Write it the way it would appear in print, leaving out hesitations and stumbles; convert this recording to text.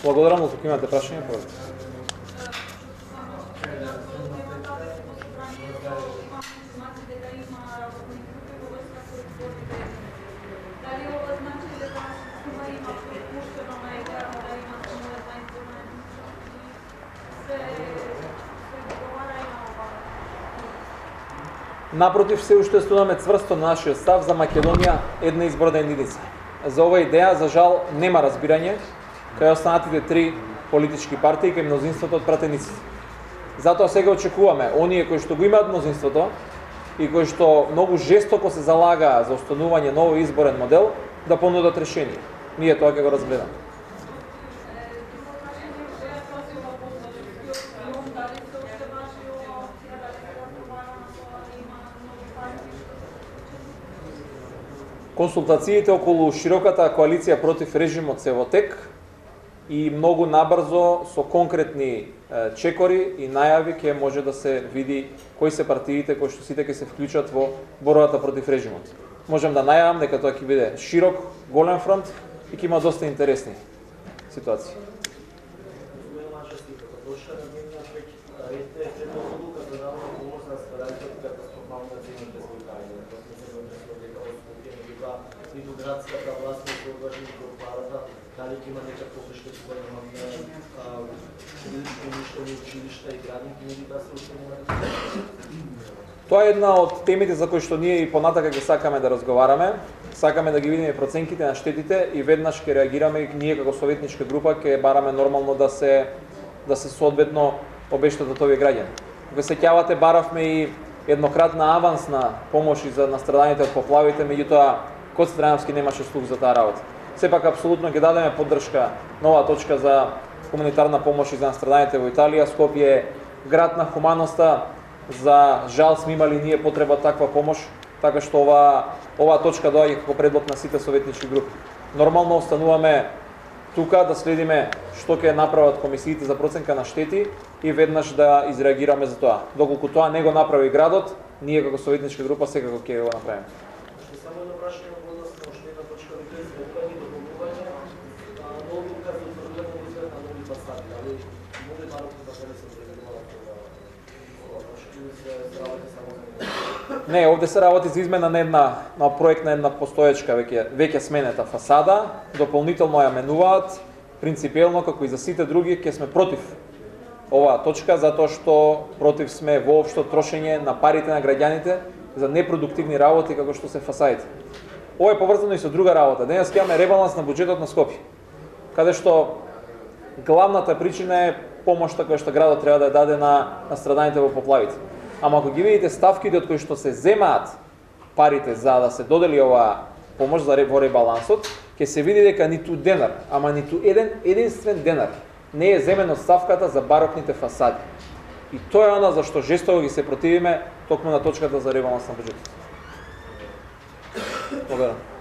Благодарам, ако имате прашање, повеќе. Напротив, се уште стоиме цврсто на нашиот став за Македонија една изборна единица. За оваа идеја, за жал, нема разбирање кај останатите три политички партии кај мнозинството од пратениците. Затоа сега очекуваме оние кои што го имаат мнозинството и кои што многу жестоко се залагаа за останување ново изборен модел да понудат решение. Ние тоа ќе го разгледаме. Консултациите околу широката коалиција против режимот се во тек и многу набрзо со конкретни чекори и најави ќе може да се види кои се партиите кои што сите ќе се вклучат во борбата против режимот. Можам да најавам дека тоа ќе биде широк, голем фронт и ќе има доста интересни ситуации. Градската власт не одважни парата, дали ќе има некакво обештетување на uništeni училишта и градинки не би да се оценуваат? Тоа е една од темите за кои што ние и понатака ќе сакаме да разговараме. Сакаме да ги видиме проценките на штетите и веднаш ќе реагираме и ние како советничка група ќе бараме нормално да се соодветно обештетат овие граѓани. Кога се сеќавате, баравме и еднократна авансна помош и за настраданите од поплавите, меѓутоа Коци Трајановски немаше слух за таа работа. Сепак апсолутно ќе дадеме поддршка на оваа точка за хуманитарна помош и за настраданите во Италија. Скопје е град на хуманоста. За жал сме имали ние потреба таква помош, така што оваа точка доаѓа како предлог на сите советнички групи. Нормално остануваме тука да следиме што ќе направат комисиите за проценка на штети и веднаш да изреагираме за тоа. Доколку тоа не го направи градот, ние како советничка група секако ќе го направиме. Само едно прашање во однос на уште една точка ви изголување и дополнување нови укази за определено изглед на нови фасади. Дали може барот да се определува ова прашање или се работи само за Не, овде се работи за измена на проект на една постоечка веќе сменета фасада, дополнително ја менуваат, принципиелно како и за сите други ќе сме против оваа точка, затоа што против сме воопшто трошење на парите на граѓаните за непродуктивни работи како што се фасадите. Ова е поврзано и со друга работа. Денес ќе имаме ребаланс на буџетот на Скопје, каде што главната причина е помошта која што градот треба да ја даде на страданите во поплавите. Ама ако ги видите ставките од кои што се земаат парите за да се додели оваа помош за во ребалансот, ќе се види дека ниту денар, ама ниту единствен денар не е земен од ставката за барокните фасади. И тоа е она за што жестоко ги се противиме токму на точката за ребаланс на буџетот. Благодарам.